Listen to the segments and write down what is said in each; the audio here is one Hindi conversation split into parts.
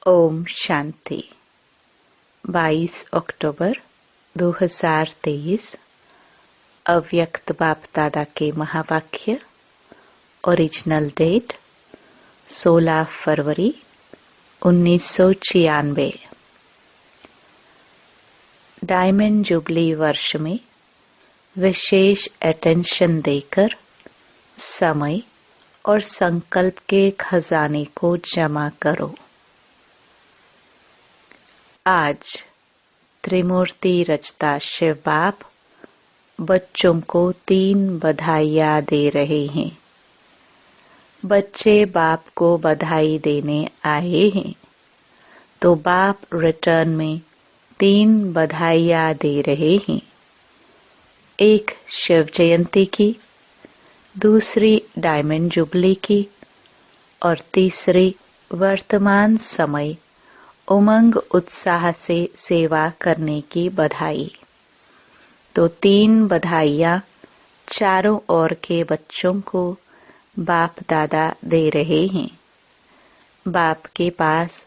ओम शांति। 22 अक्टूबर 2023 अव्यक्त बाप दादा के महावाक्य। ओरिजिनल डेट 16 फरवरी 1996। डायमंड जुबली वर्ष में विशेष अटेंशन देकर समय और संकल्प के खजाने को जमा करो। आज त्रिमूर्ति रचता शिव बाप बच्चों को 3 बधाइयाँ दे रहे हैं। बच्चे बाप को बधाई देने आए हैं तो बाप रिटर्न में 3 बधाइयाँ दे रहे हैं। एक शिव जयंती की, दूसरी डायमंड जुबली की और तीसरी वर्तमान समय उमंग उत्साह से सेवा करने की बधाई। तो 3 बधाइयाँ चारों ओर के बच्चों को बाप दादा दे रहे हैं। बाप के पास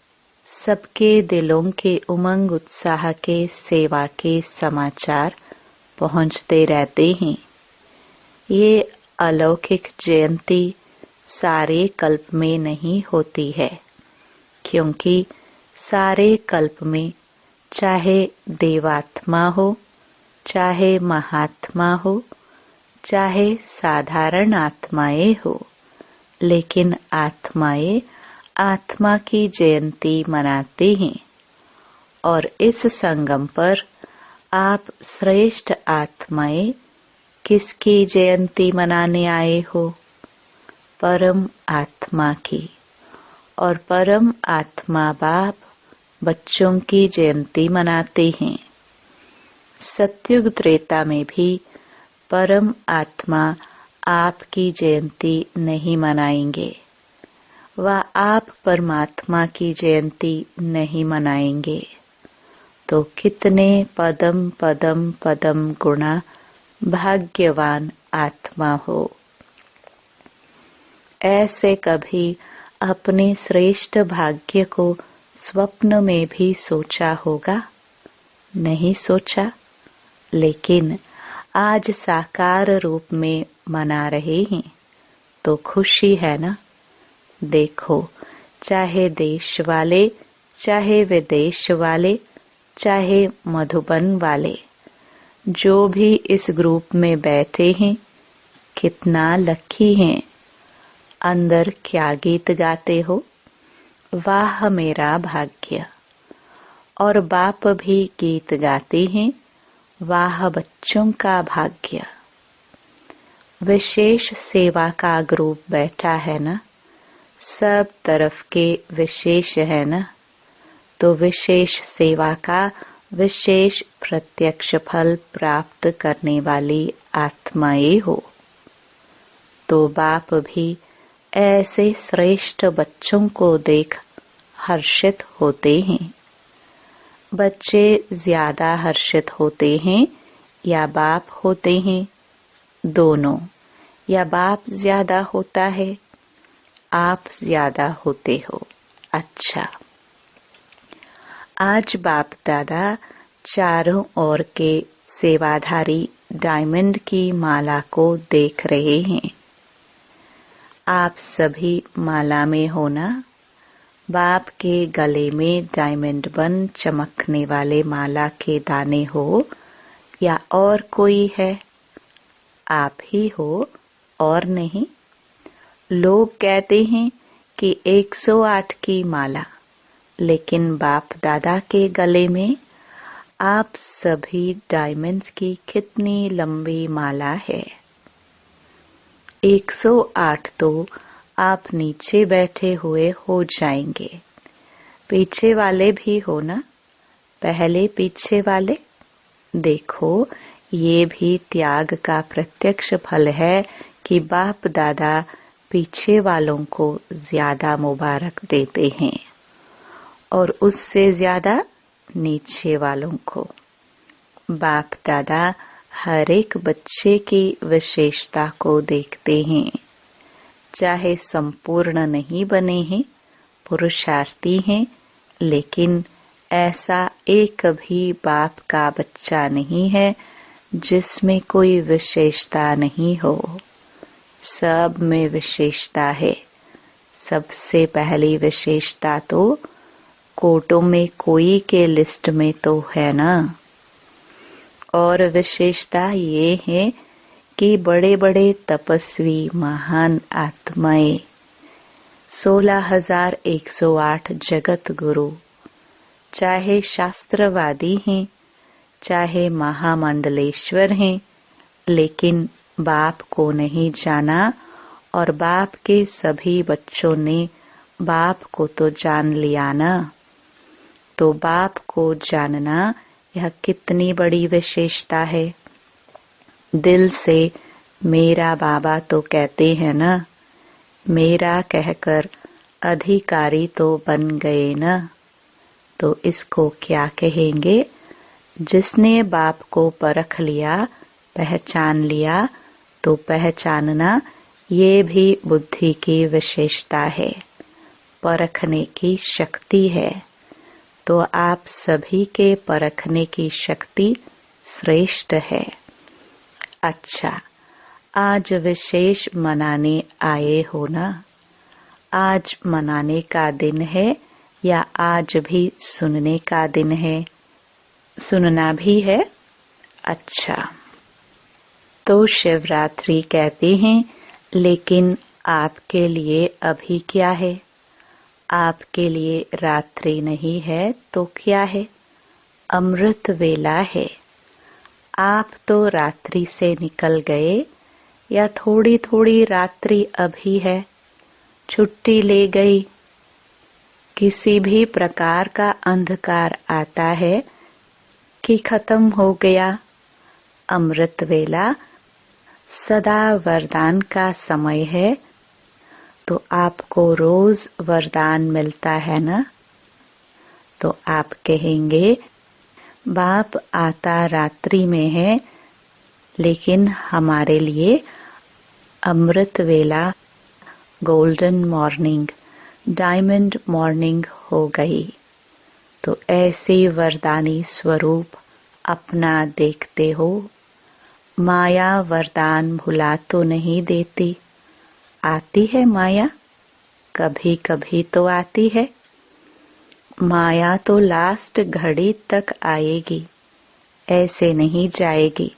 सबके दिलों के उमंग उत्साह के सेवा के समाचार पहुँचते रहते हैं। ये अलौकिक जयंती सारे कल्प में नहीं होती है, क्योंकि सारे कल्प में चाहे देवात्मा हो, चाहे महात्मा हो, चाहे साधारण आत्माएं हो, लेकिन आत्माएं आत्मा की जयंती मनाते हैं। और इस संगम पर आप श्रेष्ठ आत्माएं किसकी जयंती मनाने आए हो? परम आत्मा की। और परम आत्मा बाप बच्चों की जयंती मनाते हैं। सत्युग त्रेता में भी परम आत्मा आपकी जयंती नहीं मनाएंगे। वह आप परमात्मा की जयंती नहीं मनाएंगे। तो कितने पदम पदम पदम गुणा भाग्यवान आत्मा हो। ऐसे कभी अपने श्रेष्ठ भाग्य को स्वप्न में भी सोचा होगा? नहीं सोचा, लेकिन आज साकार रूप में मना रहे हैं तो खुशी है ना। देखो, चाहे देश वाले, चाहे विदेश वाले, चाहे मधुबन वाले, जो भी इस ग्रुप में बैठे हैं, कितना लकी हैं। अंदर क्या गीत गाते हो? वाह मेरा भाग्य। और बाप भी गीत गाते हैं, वाह बच्चों का भाग्य। विशेष सेवा का ग्रुप बैठा है ना, सब तरफ के विशेष है ना, तो विशेष सेवा का विशेष प्रत्यक्ष फल प्राप्त करने वाली आत्माएं हो। तो बाप भी ऐसे श्रेष्ठ बच्चों को देख हर्षित होते हैं। बच्चे ज्यादा हर्षित होते हैं या बाप होते हैं? दोनों। या बाप ज्यादा होता है? आप ज्यादा होते हो। अच्छा, आज बाप दादा चारों ओर के सेवाधारी डायमंड की माला को देख रहे हैं। आप सभी माला में हो ना? बाप के गले में डायमंड बन चमकने वाले माला के दाने हो या और कोई है? आप ही हो और नहीं। लोग कहते हैं कि 108 की माला, लेकिन बाप दादा के गले में आप सभी डायमंड्स की कितनी लंबी माला है। 108 तो आप नीचे बैठे हुए हो जाएंगे। पीछे वाले भी हो ना? पहले पीछे वाले। देखो, ये भी त्याग का प्रत्यक्ष फल है कि बाप दादा पीछे वालों को ज्यादा मुबारक देते हैं और उससे ज्यादा नीचे वालों को। बाप दादा हर एक बच्चे की विशेषता को देखते हैं। चाहे संपूर्ण नहीं बने हैं, पुरुषार्थी हैं, लेकिन ऐसा एक भी बाप का बच्चा नहीं है जिसमें कोई विशेषता नहीं हो। सब में विशेषता है। सबसे पहली विशेषता तो कोटों में कोई के लिस्ट में तो है ना। और विशेषता ये है कि बड़े बड़े तपस्वी महान आत्माएं 16,108 जगत गुरु, चाहे शास्त्रवादी हैं, चाहे महामंडलेश्वर हैं, लेकिन बाप को नहीं जाना और बाप के सभी बच्चों ने बाप को तो जान लिया ना। तो बाप को जानना यह कितनी बड़ी विशेषता है। दिल से मेरा बाबा तो कहते हैं ना, मेरा कहकर अधिकारी तो बन गए ना। तो इसको क्या कहेंगे? जिसने बाप को परख लिया, पहचान लिया, तो पहचानना ये भी बुद्धि की विशेषता है, परखने की शक्ति है। तो आप सभी के परखने की शक्ति श्रेष्ठ है। अच्छा, आज विशेष मनाने आए हो ना? आज मनाने का दिन है या आज भी सुनने का दिन है? सुनना भी है। अच्छा, तो शिवरात्रि कहते हैं, लेकिन आपके लिए अभी क्या है? आपके लिए रात्रि नहीं है तो क्या है? अमृत वेला है। आप तो रात्रि से निकल गए या थोड़ी थोड़ी रात्रि अभी है? छुट्टी ले गई? किसी भी प्रकार का अंधकार आता है कि खत्म हो गया? अमृत वेला सदा वरदान का समय है। तो आपको रोज वरदान मिलता है ना। तो आप कहेंगे, बाप आता रात्रि में है, लेकिन हमारे लिए अमृत वेला, गोल्डन मॉर्निंग, डायमंड मॉर्निंग हो गई। तो ऐसे वरदानी स्वरूप अपना देखते हो। माया वरदान भुला तो नहीं देती। आती है माया, कभी कभी तो आती है। माया तो लास्ट घड़ी तक आएगी, ऐसे नहीं जाएगी।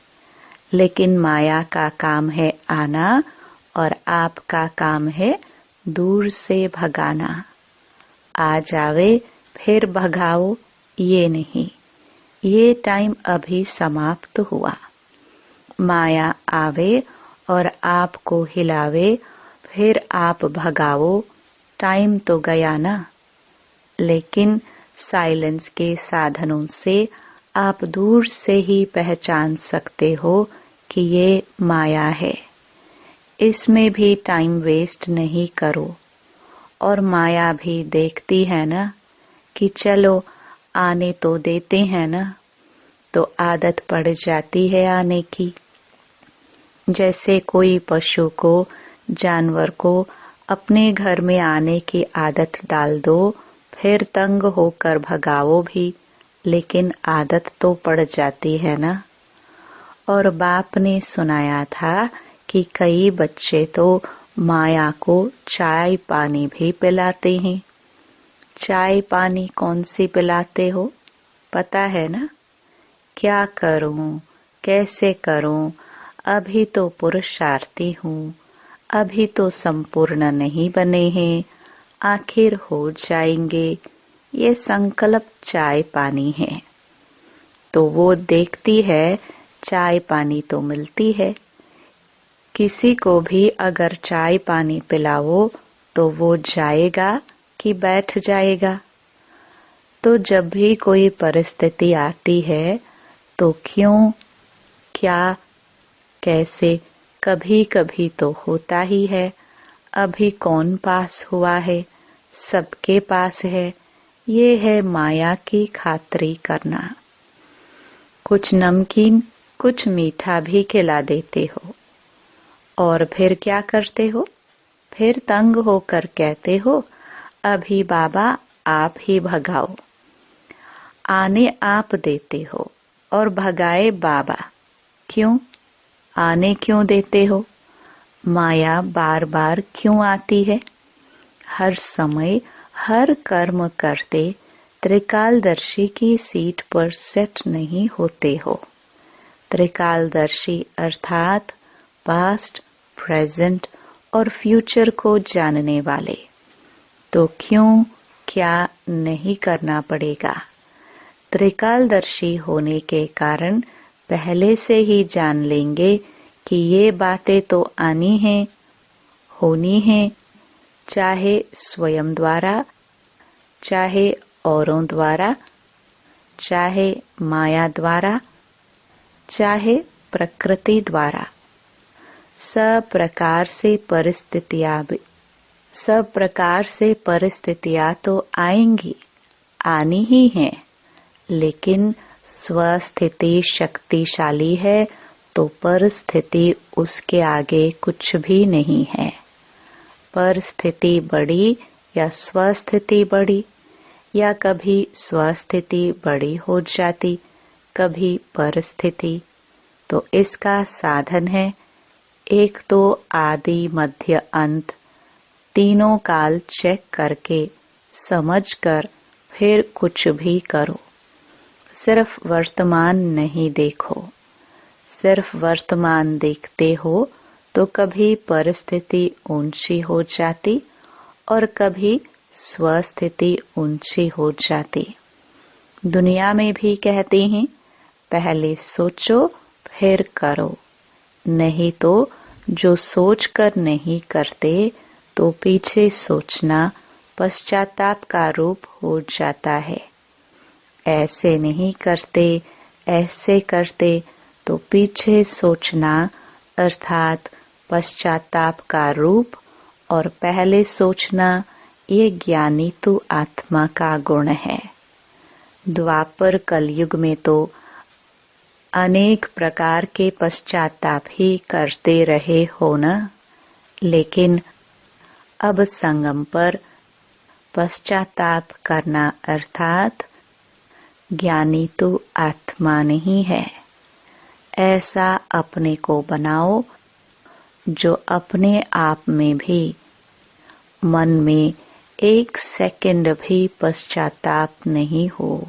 लेकिन माया का काम है आना और आपका काम है दूर से भगाना। आ जावे फिर भगाओ, ये नहीं। ये टाइम अभी समाप्त हुआ। माया आवे और आपको हिलावे, फिर आप भगाओ, टाइम तो गया ना। लेकिन साइलेंस के साधनों से आप दूर से ही पहचान सकते हो कि ये माया है। इसमें भी टाइम वेस्ट नहीं करो। और माया भी देखती है ना कि चलो आने तो देते हैं ना, तो आदत पड़ जाती है आने की। जैसे कोई पशु को, जानवर को अपने घर में आने की आदत डाल दो, फिर तंग होकर भगाओ भी, लेकिन आदत तो पड़ जाती है ना। और बाप ने सुनाया था कि कई बच्चे तो माया को चाय पानी भी पिलाते हैं। चाय पानी कौन सी पिलाते हो? पता है ना? क्या करूं, कैसे करूं, अभी तो पुरुषार्थी हूँ, अभी तो संपूर्ण नहीं बने हैं, आखिर हो जाएंगे। ये संकल्प चाय पानी है। तो वो देखती है, चाय पानी तो मिलती है। किसी को भी अगर चाय पानी पिलाओ तो वो जाएगा कि बैठ जाएगा? तो जब भी कोई परिस्थिति आती है तो क्यों, क्या, कैसे, कभी कभी तो होता ही है। अभी कौन पास हुआ है? सबके पास है। ये है माया की खातरी करना। कुछ नमकीन, कुछ मीठा भी खिला देते हो और फिर क्या करते हो? फिर तंग होकर कहते हो, अभी बाबा आप ही भगाओ। आने आप देते हो और भगाए बाबा। क्यों? आने क्यों देते हो? माया बार बार क्यों आती है? हर समय हर कर्म करते त्रिकालदर्शी की सीट पर सेट नहीं होते हो। त्रिकालदर्शी अर्थात पास्ट, प्रेजेंट और फ्यूचर को जानने वाले। तो क्यों क्या नहीं करना पड़ेगा? त्रिकालदर्शी होने के कारण पहले से ही जान लेंगे कि ये बातें तो आनी हैं, होनी हैं, चाहे स्वयं द्वारा, चाहे औरों द्वारा, चाहे माया द्वारा, चाहे प्रकृति द्वारा। सब प्रकार से परिस्थितियां तो आएंगी, आनी ही हैं, लेकिन स्वस्थिति शक्तिशाली है तो परिस्थिति उसके आगे कुछ भी नहीं है। परिस्थिति बड़ी या स्वस्थिति बड़ी, या कभी स्वस्थिति बड़ी हो जाती, कभी परिस्थिति, तो इसका साधन है एक तो आदि मध्य अंत तीनों काल चेक करके समझकर फिर कुछ भी करो। सिर्फ वर्तमान नहीं देखो। सिर्फ वर्तमान देखते हो तो कभी परिस्थिति ऊंची हो जाती और कभी स्वस्थिति ऊंची हो जाती। दुनिया में भी कहते हैं पहले सोचो फिर करो, नहीं तो जो सोचकर नहीं करते तो पीछे सोचना पश्चाताप का रूप हो जाता है। ऐसे नहीं करते, ऐसे करते तो पीछे सोचना अर्थात पश्चाताप का रूप, और पहले सोचना ये ज्ञानी तो आत्मा का गुण है। द्वापर कलयुग में तो अनेक प्रकार के पश्चाताप ही करते रहे हो न, लेकिन अब संगम पर पश्चाताप करना अर्थात ज्ञानी तो आत्मा नहीं है। ऐसा अपने को बनाओ जो अपने आप में भी मन में एक सेकंड भी पश्चाताप नहीं हो।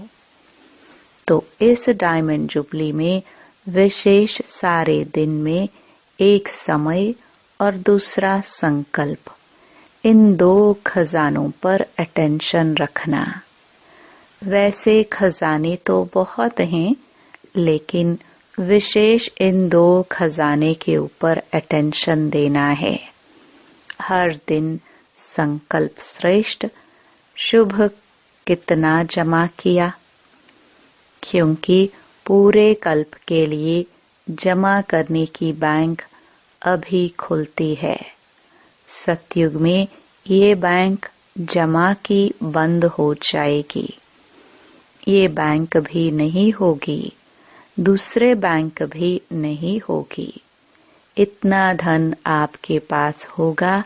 तो इस डायमंड जुबली में विशेष सारे दिन में एक समय और दूसरा संकल्प, इन दो खजानों पर अटेंशन रखना। वैसे खजाने तो बहुत हैं, लेकिन विशेष इन दो खजाने के ऊपर अटेंशन देना है। हर दिन संकल्प श्रेष्ठ, शुभ कितना जमा किया, क्योंकि पूरे कल्प के लिए जमा करने की बैंक अभी खुलती है। सतयुग में ये बैंक जमा की बंद हो जाएगी। ये बैंक भी नहीं होगी, दूसरे बैंक भी नहीं होगी। इतना धन आपके पास होगा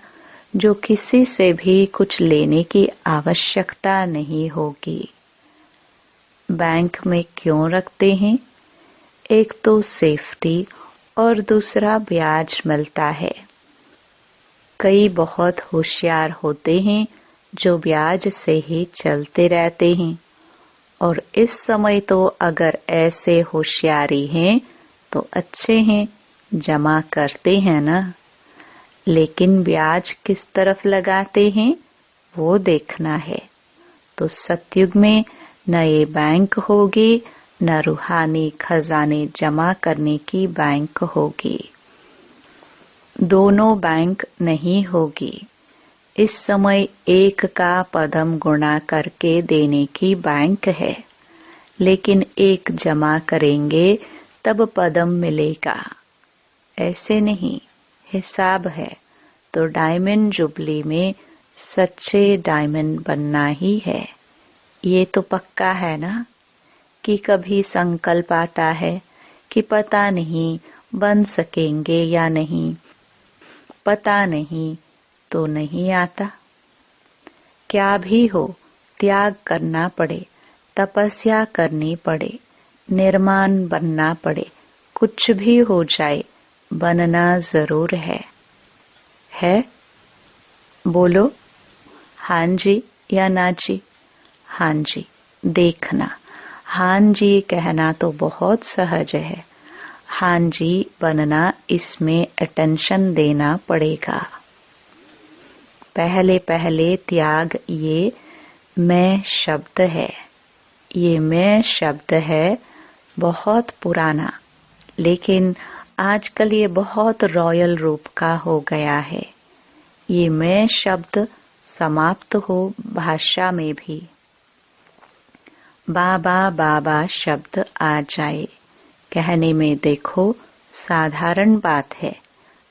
जो किसी से भी कुछ लेने की आवश्यकता नहीं होगी। बैंक में क्यों रखते हैं? एक तो सेफ्टी और दूसरा ब्याज मिलता है। कई बहुत होशियार होते हैं जो ब्याज से ही चलते रहते हैं, और इस समय तो अगर ऐसे होशियारी हैं तो अच्छे हैं, जमा करते हैं ना। लेकिन ब्याज किस तरफ लगाते हैं वो देखना है। तो सतयुग में न ये बैंक होगी, न रूहानी खजाने जमा करने की बैंक होगी। दोनों बैंक नहीं होगी। इस समय एक का पदम गुणा करके देने की बैंक है, लेकिन एक जमा करेंगे तब पदम मिलेगा। ऐसे नहीं, हिसाब है। तो डायमंड जुबली में सच्चे डायमंड बनना ही है। ये तो पक्का है ना कि कभी संकल्प आता है कि पता नहीं बन सकेंगे या नहीं, पता नहीं तो नहीं आता। क्या भी हो, त्याग करना पड़े, तपस्या करनी पड़े, निर्माण बनना पड़े, कुछ भी हो जाए, बनना जरूर है? बोलो हाँ जी या ना जी। हाँ जी देखना, हाँ जी कहना तो बहुत सहज है, हाँ जी बनना इसमें अटेंशन देना पड़ेगा। पहले पहले त्याग ये मैं शब्द है, ये मैं शब्द है बहुत पुराना, लेकिन आजकल ये बहुत रॉयल रूप का हो गया है। ये मैं शब्द समाप्त हो भाषा में भी। बाबा बाबा शब्द आ जाए कहने में देखो साधारण बात है।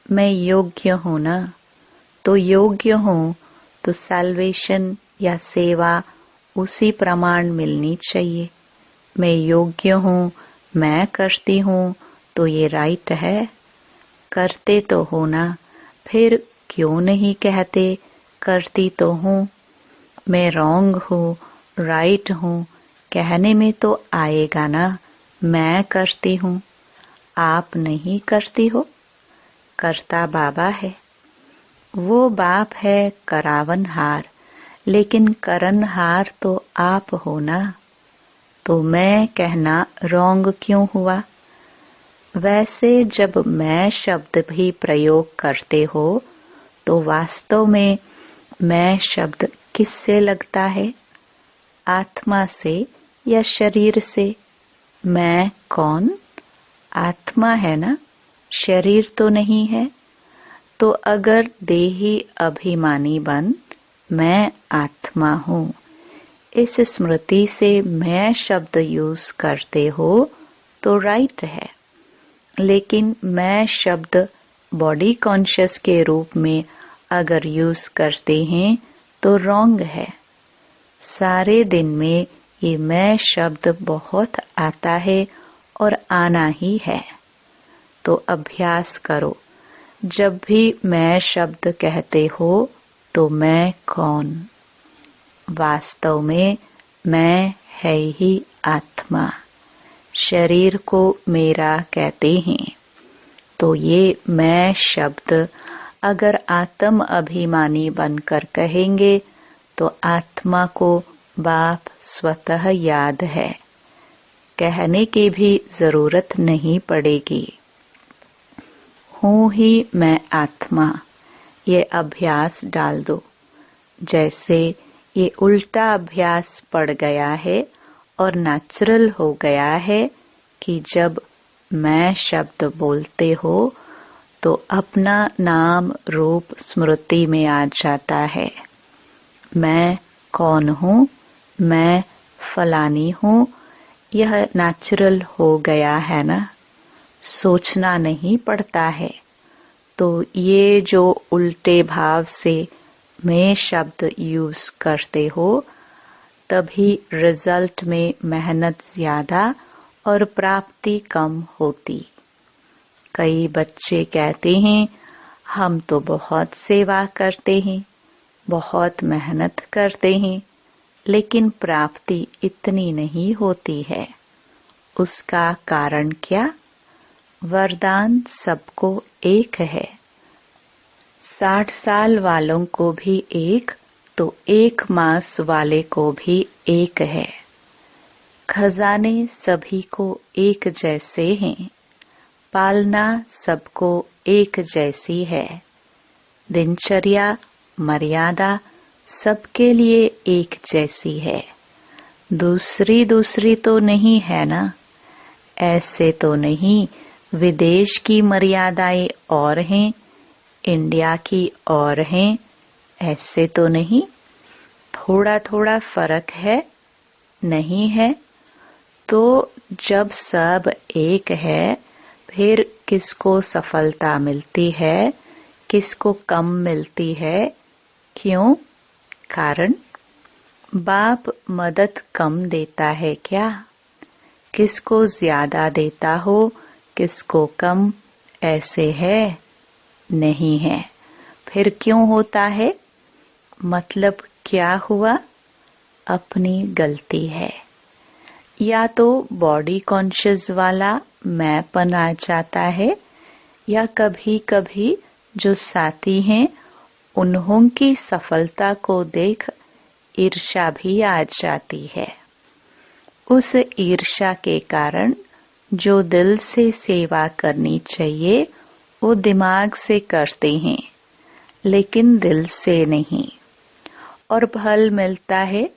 मैं योग्य हूँ ना, तो योग्य हूँ तो सैल्वेशन या सेवा उसी प्रमाण मिलनी चाहिए। मैं योग्य हूँ, मैं करती हूँ तो ये राइट है। करते तो हो ना, फिर क्यों नहीं कहते करती तो हूँ। मैं रॉन्ग हूँ, राइट हूँ कहने में तो आएगा ना, मैं करती हूँ। आप नहीं करती हो, करता बाबा है। वो बाप है करावनहार, लेकिन करनहार तो आप हो ना। तो मैं कहना रॉन्ग क्यों हुआ? वैसे जब मैं शब्द भी प्रयोग करते हो तो वास्तव में मैं शब्द किससे लगता है? आत्मा से या शरीर से? मैं कौन? आत्मा है ना, शरीर तो नहीं है। तो अगर देही अभिमानी बन मैं आत्मा हूँ, इस स्मृति से मैं शब्द यूज करते हो तो राइट है, लेकिन मैं शब्द बॉडी कॉन्शियस के रूप में अगर यूज करते हैं तो रॉन्ग है। सारे दिन में ये मैं शब्द बहुत आता है और आना ही है। तो अभ्यास करो, जब भी मैं शब्द कहते हो तो मैं कौन? वास्तव में मैं है ही आत्मा। शरीर को मेरा कहते हैं, तो ये मैं शब्द अगर आत्म अभिमानी बनकर कहेंगे तो आत्मा को बाप स्वतः याद है, कहने की भी जरूरत नहीं पड़ेगी। हूँ ही मैं आत्मा, ये अभ्यास डाल दो। जैसे ये उल्टा अभ्यास पड़ गया है और नेचुरल हो गया है कि जब मैं शब्द बोलते हो तो अपना नाम रूप स्मृति में आ जाता है। मैं कौन हूँ? मैं फलानी हूँ। यह नेचुरल हो गया है ना, सोचना नहीं पड़ता है। तो ये जो उल्टे भाव से मैं शब्द यूज करते हो, तभी रिजल्ट में मेहनत ज्यादा और प्राप्ति कम होती। कई बच्चे कहते हैं हम तो बहुत सेवा करते हैं, बहुत मेहनत करते हैं, लेकिन प्राप्ति इतनी नहीं होती है। उसका कारण क्या? वरदान सबको एक है। 60 साल वालों को भी एक, तो 1 मास वाले को भी एक है। खजाने सभी को एक जैसे हैं, पालना सबको एक जैसी है। दिनचर्या मर्यादा सबके लिए एक जैसी है। दूसरी दूसरी तो नहीं है ना। ऐसे तो नहीं विदेश की मर्यादाएं और हैं, इंडिया की और हैं, ऐसे तो नहीं। थोड़ा थोड़ा फर्क है, नहीं है। तो जब सब एक है, फिर किसको सफलता मिलती है, किसको कम मिलती है? क्यों? कारण बाप मदद कम देता है क्या? किसको ज्यादा देता हो, किसको कम, ऐसे है? नहीं है। फिर क्यों होता है? मतलब क्या हुआ? अपनी गलती है। या तो बॉडी कॉन्शियस वाला मैंपन आ जाता है, या कभी कभी जो साथी हैं उन्हों की सफलता को देख ईर्ष्या भी आ जाती है। उस ईर्ष्या के कारण जो दिल से सेवा करनी चाहिए वो दिमाग से करते हैं, लेकिन दिल से नहीं, और फल मिलता है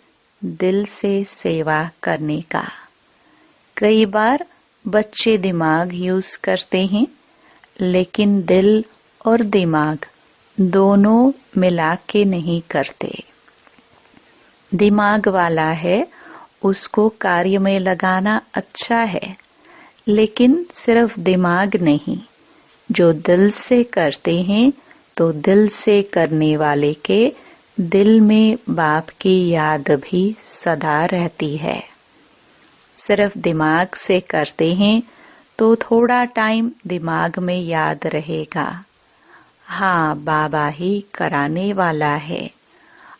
दिल से सेवा करने का। कई बार बच्चे दिमाग यूज करते हैं, लेकिन दिल और दिमाग दोनों मिला के नहीं करते। दिमाग वाला है उसको कार्य में लगाना अच्छा है, लेकिन सिर्फ दिमाग नहीं, जो दिल से करते हैं तो दिल से करने वाले के दिल में बाप की याद भी सदा रहती है। सिर्फ दिमाग से करते हैं तो थोड़ा टाइम दिमाग में याद रहेगा, हाँ बाबा ही कराने वाला है,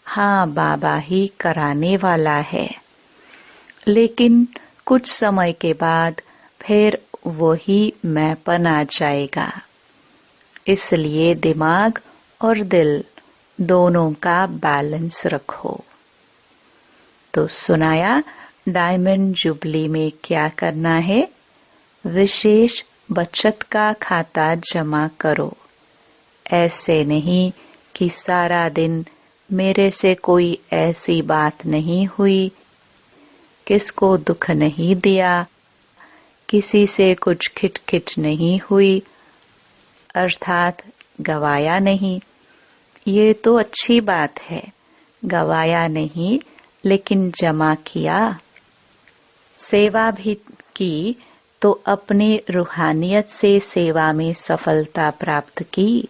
हाँ बाबा ही कराने वाला है। लेकिन कुछ समय के बाद फिर वही मैंपन आ जाएगा। इसलिए दिमाग और दिल दोनों का बैलेंस रखो। तो सुनाया डायमंड जुबली में क्या करना है। विशेष बचत का खाता जमा करो। ऐसे नहीं कि सारा दिन मेरे से कोई ऐसी बात नहीं हुई, किसको दुख नहीं दिया, किसी से कुछ खिटखिट नहीं हुई, अर्थात गवाया नहीं। ये तो अच्छी बात है, गवाया नहीं लेकिन जमा किया। सेवा भी की तो अपनी रूहानियत से सेवा में सफलता प्राप्त की,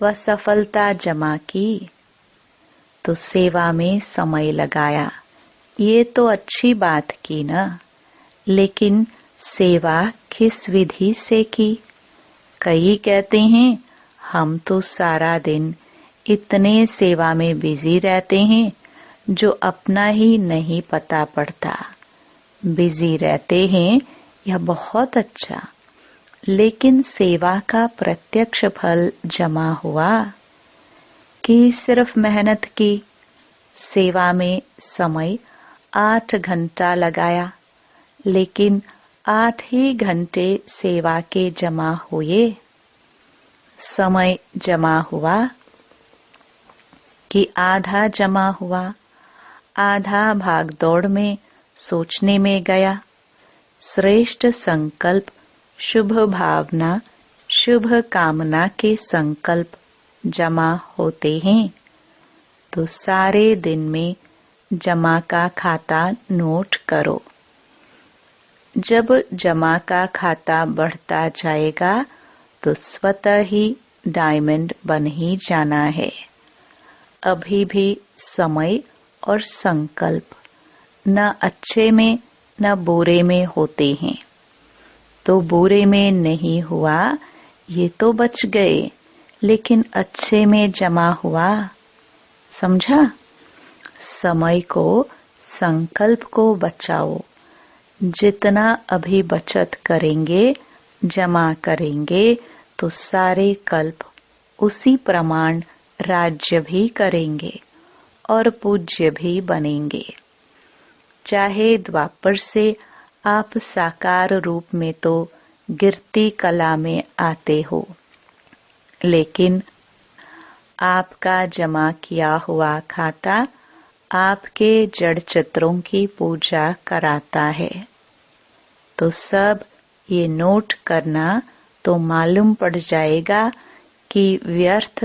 वह सफलता जमा की तो सेवा में समय लगाया। ये तो अच्छी बात की ना, लेकिन सेवा किस विधि से की। कई कहते हैं हम तो सारा दिन इतने सेवा में बिजी रहते हैं जो अपना ही नहीं पता पड़ता। बिजी रहते हैं यह बहुत अच्छा, लेकिन सेवा का प्रत्यक्ष फल जमा हुआ कि सिर्फ मेहनत की। सेवा में समय 8 घंटा लगाया, लेकिन 8 ही घंटे सेवा के जमा हुए। समय जमा हुआ कि आधा जमा हुआ, आधा भाग दौड़ में सोचने में गया। श्रेष्ठ संकल्प, शुभ भावना, शुभ कामना के संकल्प जमा होते हैं तो सारे दिन में जमा का खाता नोट करो। जब जमा का खाता बढ़ता जाएगा तो स्वतः ही डायमंड बन ही जाना है। अभी भी समय और संकल्प न अच्छे में न बुरे में होते हैं। तो बुरे में नहीं हुआ ये तो बच गए, लेकिन अच्छे में जमा हुआ। समझा? समय को, संकल्प को बचाओ। जितना अभी बचत करेंगे, जमा करेंगे तो सारे कल्प उसी प्रमाण राज्य भी करेंगे और पूज्य भी बनेंगे। चाहे द्वापर से आप साकार रूप में तो गिरती कला में आते हो, लेकिन आपका जमा किया हुआ खाता आपके जड़ चित्रों की पूजा कराता है। तो सब ये नोट करना तो मालूम पड़ जाएगा कि व्यर्थ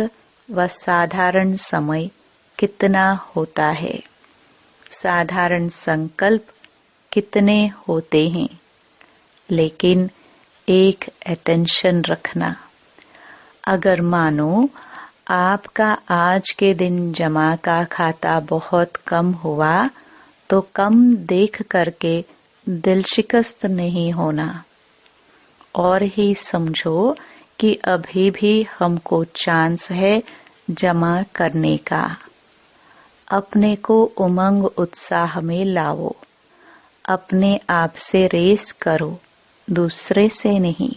व साधारण समय कितना होता है, साधारण संकल्प कितने होते हैं। लेकिन एक अटेंशन रखना, अगर मानो आपका आज के दिन जमा का खाता बहुत कम हुआ तो कम देख करके दिल शिकस्त नहीं होना, और ही समझो कि अभी भी हमको चांस है जमा करने का। अपने को उमंग उत्साह में लाओ। अपने आप से रेस करो, दूसरे से नहीं।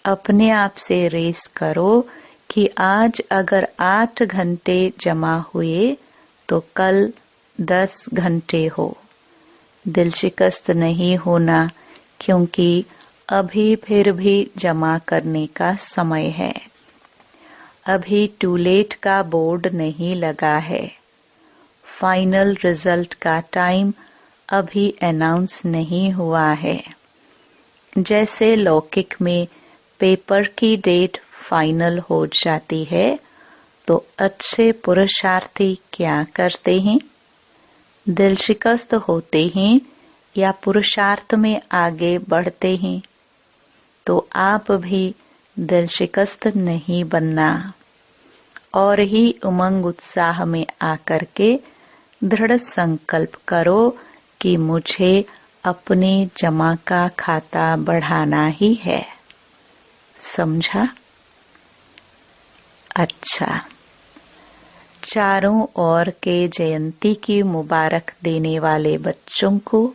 अपने आप से रेस करो कि आज अगर 8 घंटे जमा हुए तो कल 10 घंटे हो। दिल शिकस्त नहीं होना, क्योंकि अभी फिर भी जमा करने का समय है। अभी टू लेट का बोर्ड नहीं लगा है। फाइनल रिजल्ट का टाइम अभी अनाउंस नहीं हुआ है। जैसे लौकिक में पेपर की डेट फाइनल हो जाती है, तो अच्छे पुरुषार्थी क्या करते हैं? दिल शिकस्त होते हैं या पुरुषार्थ में आगे बढ़ते हैं? तो आप भी दिल शिकस्त नहीं बनना और ही उमंग उत्साह में आकर के दृढ़ संकल्प करो कि मुझे अपने जमा का खाता बढ़ाना ही है। समझा? अच्छा, चारों ओर के जयंती की मुबारक देने वाले बच्चों को,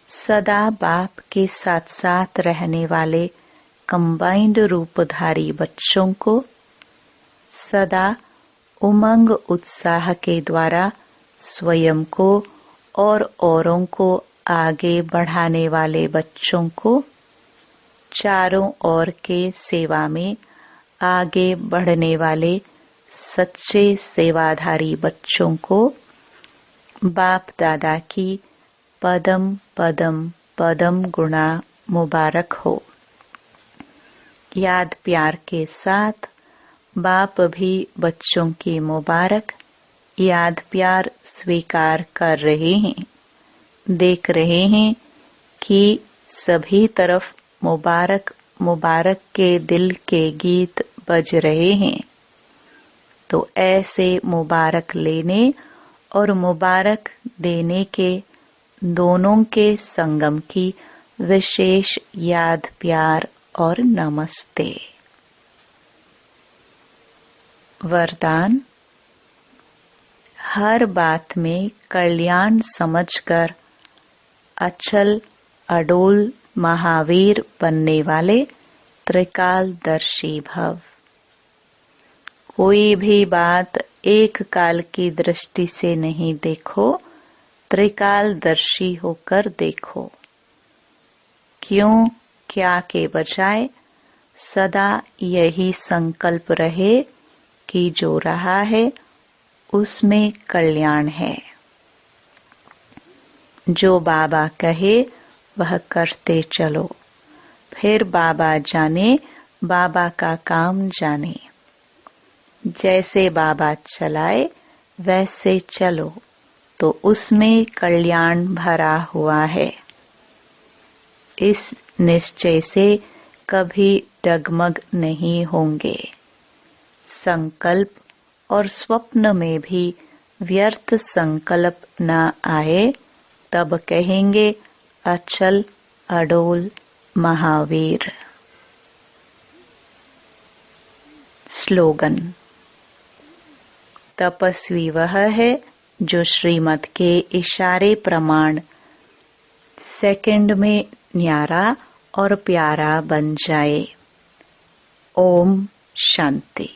सदा बाप के साथ साथ रहने वाले कंबाइंड रूपधारी बच्चों को, सदा उमंग उत्साह के द्वारा स्वयं को और औरों को आगे बढ़ाने वाले बच्चों को, चारों ओर के सेवा में आगे बढ़ने वाले सच्चे सेवाधारी बच्चों को बाप दादा की पदम पदम पदम गुणा मुबारक हो। याद प्यार के साथ बाप भी बच्चों की मुबारक याद प्यार स्वीकार कर रहे हैं। देख रहे हैं कि सभी तरफ मुबारक मुबारक के दिल के गीत बज रहे हैं। तो ऐसे मुबारक लेने और मुबारक देने के दोनों के संगम की विशेष याद प्यार और नमस्ते। वरदान: हर बात में कल्याण समझकर अचल अडोल महावीर बनने वाले त्रिकालदर्शी भव। कोई भी बात एक काल की दृष्टि से नहीं देखो, त्रिकालदर्शी होकर देखो। क्यों क्या के बजाय सदा यही संकल्प रहे कि जो रहा है उसमें कल्याण है। जो बाबा कहे वह करते चलो, फिर बाबा जाने, बाबा का काम जाने। जैसे बाबा चलाए वैसे चलो, तो उसमें कल्याण भरा हुआ है। इस निश्चय से कभी डगमग नहीं होंगे। संकल्प और स्वप्न में भी व्यर्थ संकल्प न आए, तब कहेंगे अचल अडोल महावीर। स्लोगन: तपस्वी वह है जो श्रीमत के इशारे प्रमाण सेकंड में न्यारा और प्यारा बन जाए। ओम शांति।